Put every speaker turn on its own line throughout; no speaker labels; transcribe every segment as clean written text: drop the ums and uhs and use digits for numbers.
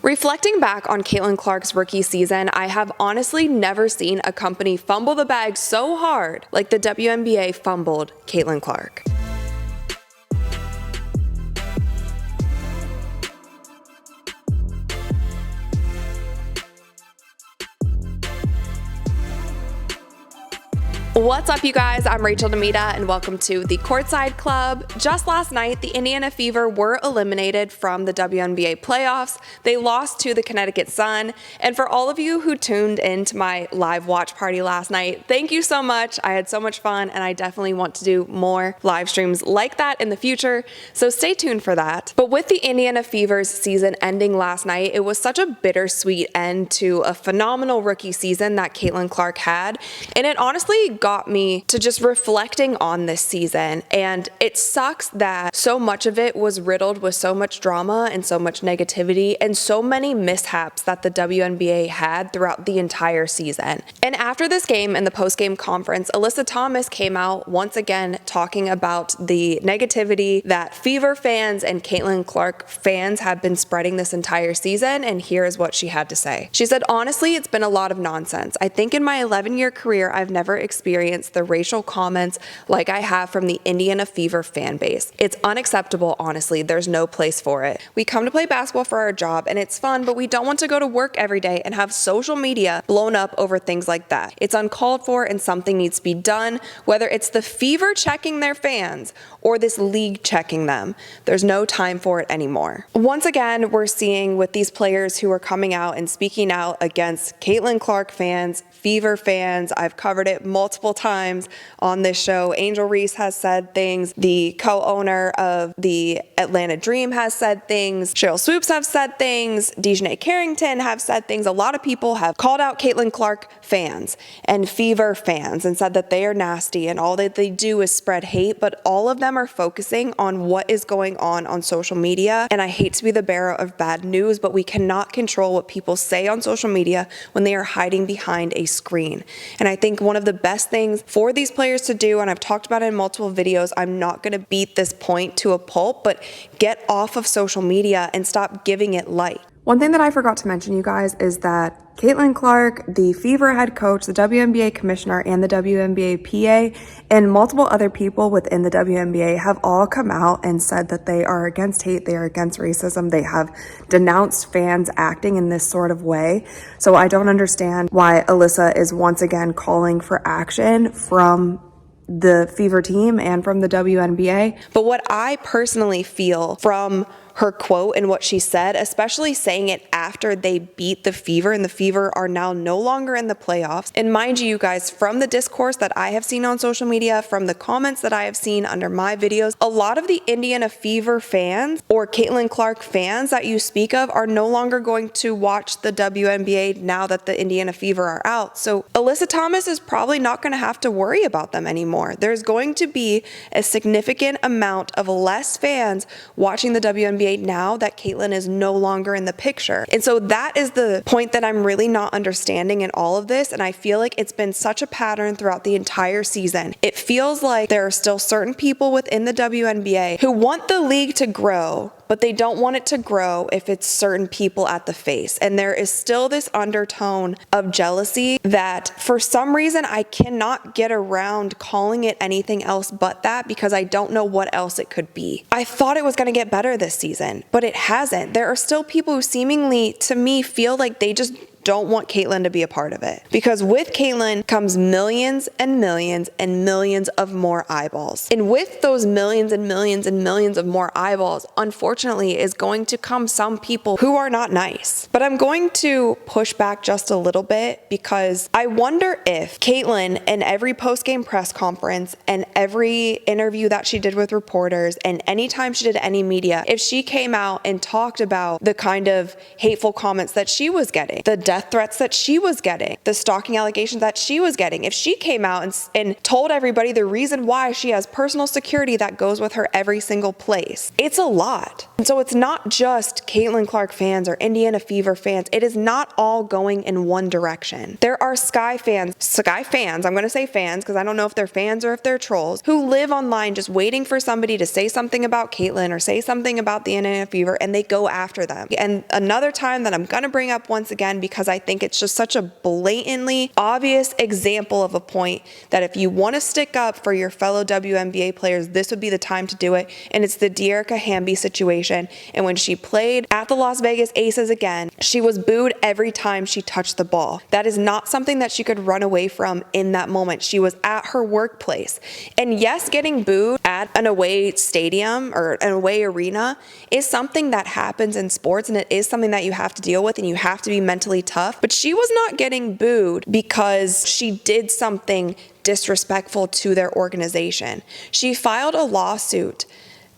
Reflecting back on Caitlin Clark's rookie season, I have honestly never seen a company fumble the bag so hard like the WNBA fumbled Caitlin Clark. What's up, you guys? I'm DeMita, and welcome to the Courtside Club. Just last night, the Indiana Fever were eliminated from the WNBA Playoffs. They lost to the Connecticut Sun, and for all of you who tuned into my live watch party last night, thank you so much. I had so much fun, and I definitely want to do more live streams like that in the future, so stay tuned for that. But with the Indiana Fever's season ending last night, it was such a bittersweet end to a phenomenal rookie season that Caitlin Clark had, and it honestly got me to just reflecting on this season. And it sucks that so much of it was riddled with so much drama and so much negativity and so many mishaps that the WNBA had throughout the entire season. And after this game in the post-game conference, Alyssa Thomas came out once again talking about the negativity that Fever fans and Caitlin Clark fans have been spreading this entire season, and here is what she had to say. She said, "Honestly, it's been a lot of nonsense. I think in my 11-year career, I've never experienced the racial comments like I have from the Indiana Fever fan base. It's unacceptable, honestly. There's no place for it. We come to play basketball for our job and it's fun, but we don't want to go to work every day and have social media blown up over things like that. It's uncalled for and something needs to be done, whether it's the Fever checking their fans or this league checking them. There's no time for it anymore." Once again, we're seeing with these players who are coming out and speaking out against Caitlin Clark fans, Fever fans. I've covered it multiple times on this show. Angel Reese has said things. The co-owner of the Atlanta Dream has said things. Cheryl Swoops have said things. Dejanay Carrington have said things. A lot of people have called out Caitlin Clark fans and Fever fans and said that they are nasty and all that they do is spread hate, but all of them are focusing on what is going on social media. And I hate to be the bearer of bad news, but we cannot control what people say on social media when they are hiding behind a screen. And I think one of the best things for these players to do, and I've talked about it in multiple videos, I'm not going to beat this point to a pulp, but get off of social media and stop giving it light. One thing that I forgot to mention, you guys, is that Caitlin Clark, the Fever head coach, the WNBA commissioner, and the WNBA PA, and multiple other people within the WNBA have all come out and said that they are against hate, they are against racism, they have denounced fans acting in this sort of way. So I don't understand why Alyssa is once again calling for action from the Fever team and from the WNBA. But what I personally feel from her quote and what she said, especially saying it after they beat the Fever, and the Fever are now no longer in the playoffs. And mind you guys, from the discourse that I have seen on social media, from the comments that I have seen under my videos, a lot of the Indiana Fever fans or Caitlin Clark fans that you speak of are no longer going to watch the WNBA now that the Indiana Fever are out. So Alyssa Thomas is probably not going to have to worry about them anymore. There's going to be a significant amount of less fans watching the WNBA now that Caitlin is no longer in the picture. And so that is the point that I'm really not understanding in all of this, and I feel like it's been such a pattern throughout the entire season. It feels like there are still certain people within the WNBA who want the league to grow, but they don't want it to grow if it's certain people at the face. And there is still this undertone of jealousy that for some reason I cannot get around calling it anything else but that, because I don't know what else it could be. I thought it was going to get better this season, but it hasn't. There are still people who seemingly, to me, feel like they just don't want Caitlin to be a part of it. Because with Caitlin comes millions and millions and millions of more eyeballs. And with those millions and millions and millions of more eyeballs, unfortunately, is going to come some people who are not nice. But I'm going to push back just a little bit, because I wonder if Caitlin, in every post-game press conference and every interview that she did with reporters and anytime she did any media, if she came out and talked about the kind of hateful comments that she was getting, the death threats that she was getting, the stalking allegations that she was getting. If she came out and told everybody the reason why she has personal security that goes with her every single place, it's a lot. And so it's not just Caitlin Clark fans or Indiana Fever fans. It is not all going in one direction. There are Sky fans, I'm going to say fans because I don't know if they're fans or if they're trolls, who live online just waiting for somebody to say something about Caitlin or say something about the Indiana Fever, and they go after them. And another time that I'm going to bring up once again, because I think it's just such a blatantly obvious example of a point that if you want to stick up for your fellow WNBA players, this would be the time to do it. And it's the Dearica Hamby situation. And when she played at the Las Vegas Aces again, she was booed every time she touched the ball. That is not something that she could run away from in that moment. She was at her workplace. And yes, getting booed at an away stadium or an away arena is something that happens in sports, and it is something that you have to deal with, and you have to be mentally tough. But she was not getting booed because she did something disrespectful to their organization. She filed a lawsuit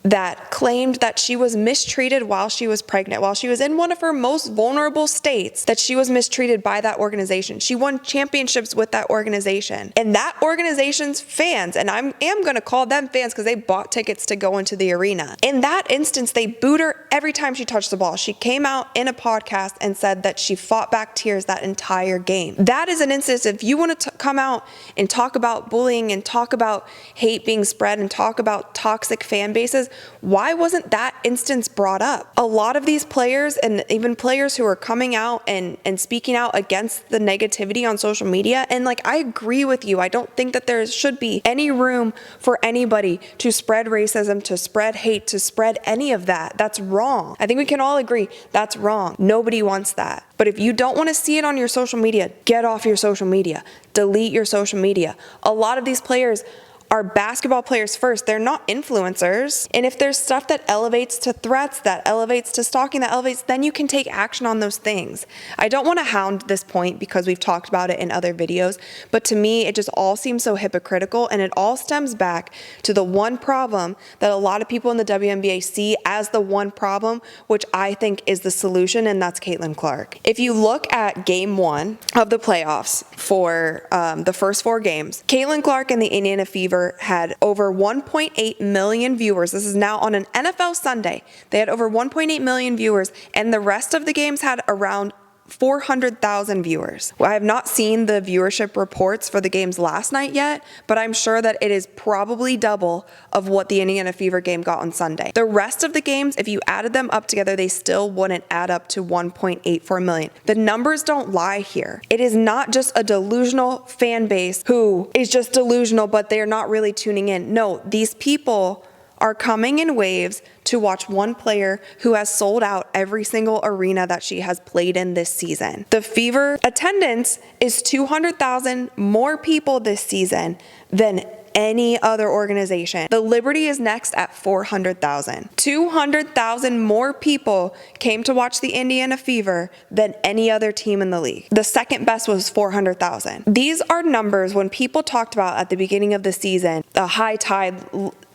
that claimed that she was mistreated while she was pregnant, while she was in one of her most vulnerable states, that she was mistreated by that organization. She won championships with that organization. And that organization's fans, and I am going to call them fans because they bought tickets to go into the arena. In that instance, they booed her every time she touched the ball. She came out in a podcast and said that she fought back tears that entire game. That is an instance, if you want to come out and talk about bullying and talk about hate being spread and talk about toxic fan bases, why wasn't that instance brought up? A lot of these players, and even players who are coming out and speaking out against the negativity on social media, and like, I agree with you. I don't think that there should be any room for anybody to spread racism, to spread hate, to spread any of that. That's wrong. I think we can all agree that's wrong. Nobody wants that. But if you don't want to see it on your social media, get off your social media. Delete your social media. A lot of these players are basketball players first. They're not influencers. And if there's stuff that elevates to threats, that elevates to stalking, that elevates, then you can take action on those things. I don't want to hound this point because we've talked about it in other videos, but to me, it just all seems so hypocritical, and it all stems back to the one problem that a lot of people in the WNBA see as the one problem, which I think is the solution, and that's Caitlin Clark. If you look at game 1 of the playoffs for the first 4 games, Caitlin Clark and the Indiana Fever had over 1.8 million viewers. This is now on an NFL Sunday. They had over 1.8 million viewers, and the rest of the games had around 400,000 viewers. Well, I have not seen the viewership reports for the games last night yet, but I'm sure that it is probably double of what the Indiana Fever game got on Sunday. The rest of the games, if you added them up together, they still wouldn't add up to 1.84 million. The numbers don't lie here. It is not just a delusional fan base who is just delusional, but they're not really tuning in. No, these people are coming in waves to watch one player who has sold out every single arena that she has played in this season. The Fever attendance is 200,000 more people this season than any other organization. The Liberty is next at 400,000. 200,000 more people came to watch the Indiana Fever than any other team in the league. The second best was 400,000. These are numbers when people talked about at the beginning of the season, a high tide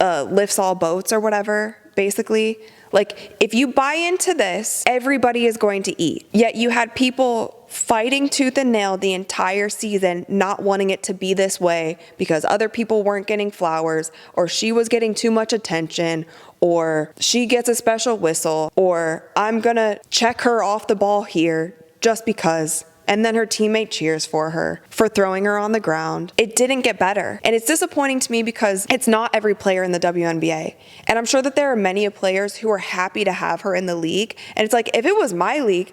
lifts all boats or whatever, basically. Like, if you buy into this, everybody is going to eat. Yet you had people fighting tooth and nail the entire season, not wanting it to be this way because other people weren't getting flowers, or she was getting too much attention, or she gets a special whistle, or I'm gonna check her off the ball here just because. And then her teammate cheers for her for throwing her on the ground. It didn't get better. And it's disappointing to me because it's not every player in the WNBA. And I'm sure that there are many players who are happy to have her in the league. And it's like, if it was my league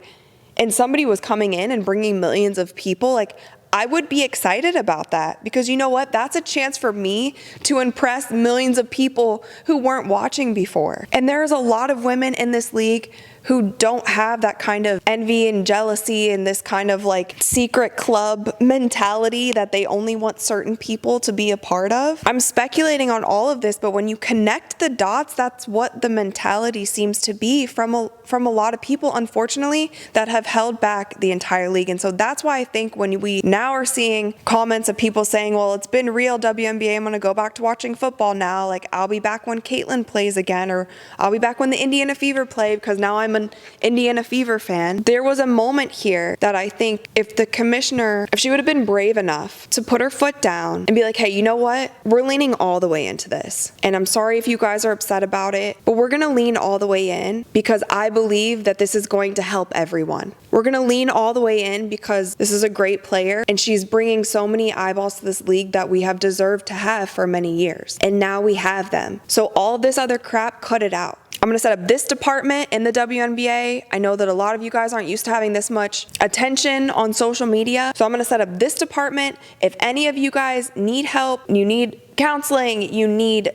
and somebody was coming in and bringing millions of people, like, I would be excited about that, because you know what? That's a chance for me to impress millions of people who weren't watching before. And there's a lot of women in this league who don't have that kind of envy and jealousy and this kind of like secret club mentality that they only want certain people to be a part of. I'm speculating on all of this, but when you connect the dots, that's what the mentality seems to be from a lot of people, unfortunately, that have held back the entire league. And so that's why I think when we now now we're seeing comments of people saying, well, it's been real, WNBA, I'm going to go back to watching football now. Like, I'll be back when Caitlin plays again, or I'll be back when the Indiana Fever play because now I'm an Indiana Fever fan. There was a moment here that I think if the commissioner, if she would have been brave enough to put her foot down and be like, hey, you know what? We're leaning all the way into this. And I'm sorry if you guys are upset about it, but we're going to lean all the way in because I believe that this is going to help everyone. We're going to lean all the way in because this is a great player and she's bringing so many eyeballs to this league that we have deserved to have for many years. And now we have them. So all this other crap, cut it out. I'm going to set up this department in the WNBA. I know that a lot of you guys aren't used to having this much attention on social media. So I'm going to set up this department. If any of you guys need help, you need counseling, you need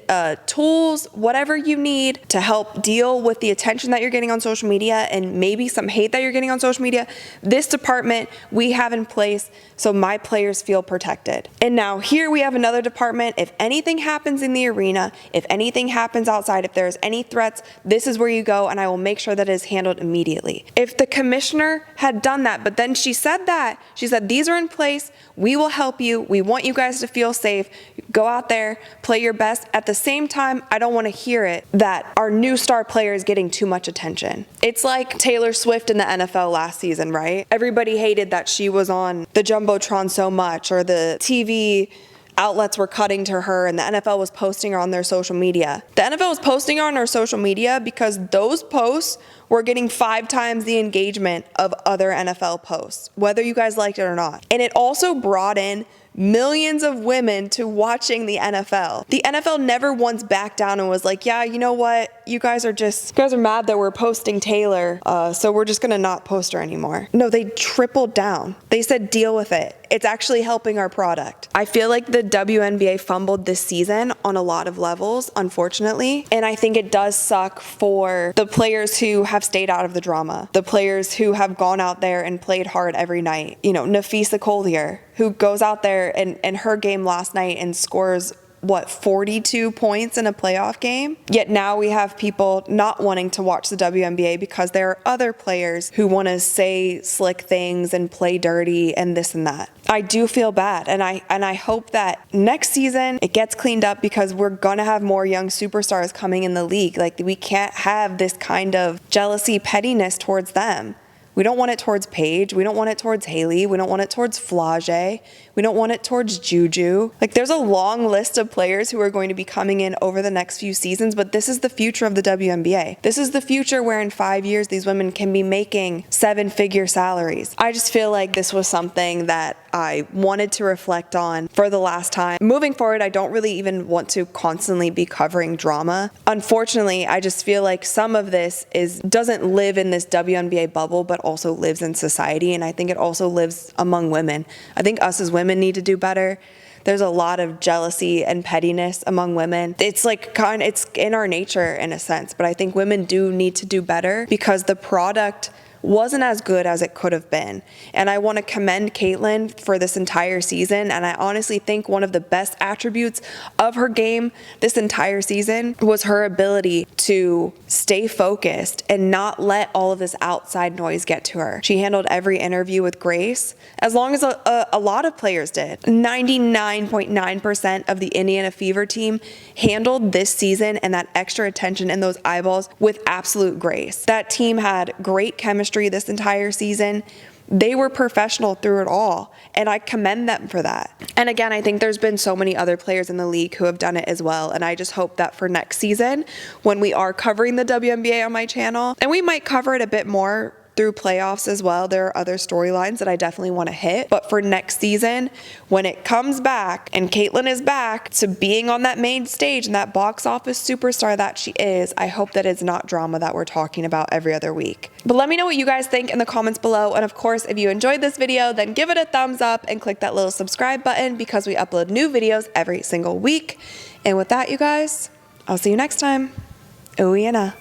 tools, whatever you need to help deal with the attention that you're getting on social media and maybe some hate that you're getting on social media, this department we have in place so my players feel protected. And now here we have another department. If anything happens in the arena, if anything happens outside, if there's any threats, this is where you go and I will make sure that it is handled immediately. If the commissioner had done that, but then she said these are in place, we will help you, we want you guys to feel safe, go out there, play your best. At the same time, I don't want to hear it that our new star player is getting too much attention. It's like Taylor Swift in the NFL last season, right? Everybody hated that she was on the Jumbotron so much, or the TV outlets were cutting to her and the NFL was posting her on their social media. The NFL was posting her on her social media because those posts were getting 5 times the engagement of other NFL posts, whether you guys liked it or not. And it also brought in millions of women to watching the NFL. The NFL never once backed down and was like, yeah, you know what? You guys are mad that we're posting Taylor, so we're just gonna not post her anymore. No, they tripled down. They said, deal with it. It's actually helping our product. I feel like the WNBA fumbled this season on a lot of levels, unfortunately. And I think it does suck for the players who have stayed out of the drama, the players who have gone out there and played hard every night. You know, Nafisa Collier, who goes out there and her game last night and scores 42 points in a playoff game. Yet now we have people not wanting to watch the WNBA because there are other players who want to say slick things and play dirty and this and that. I do feel bad, and I hope that next season it gets cleaned up because we're gonna have more young superstars coming in the league. Like, we can't have this kind of jealousy, pettiness towards them. We don't want it towards Paige. We don't want it towards Haley. We don't want it towards Flage. We don't want it towards Juju. Like, there's a long list of players who are going to be coming in over the next few seasons, but this is the future of the WNBA. This is the future where in 5 years these women can be making 7-figure salaries. I just feel like this was something that I wanted to reflect on for the last time. Moving forward, I don't really even want to constantly be covering drama. Unfortunately, I just feel like some of this doesn't live in this WNBA bubble, but also lives in society, and I think it also lives among women. I think us as women need to do better. There's a lot of jealousy and pettiness among women. It's like it's in our nature in a sense, but I think women do need to do better because the product wasn't as good as it could have been. And I want to commend Caitlin for this entire season. And I honestly think one of the best attributes of her game this entire season was her ability to stay focused and not let all of this outside noise get to her. She handled every interview with grace, as long as a lot of players did. 99.9% of the Indiana Fever team handled this season and that extra attention and those eyeballs with absolute grace. That team had great chemistry this entire season. They were professional through it all, and I commend them for that. And again, I think there's been so many other players in the league who have done it as well, and I just hope that for next season, when we are covering the WNBA on my channel, and we might cover it a bit more through playoffs as well. There are other storylines that I definitely want to hit. But for next season, when it comes back and Caitlin is back to being on that main stage and that box office superstar that she is, I hope that it's not drama that we're talking about every other week. But let me know what you guys think in the comments below. And of course, if you enjoyed this video, then give it a thumbs up and click that little subscribe button because we upload new videos every single week. And with that, you guys, I'll see you next time. Ooh, yeah.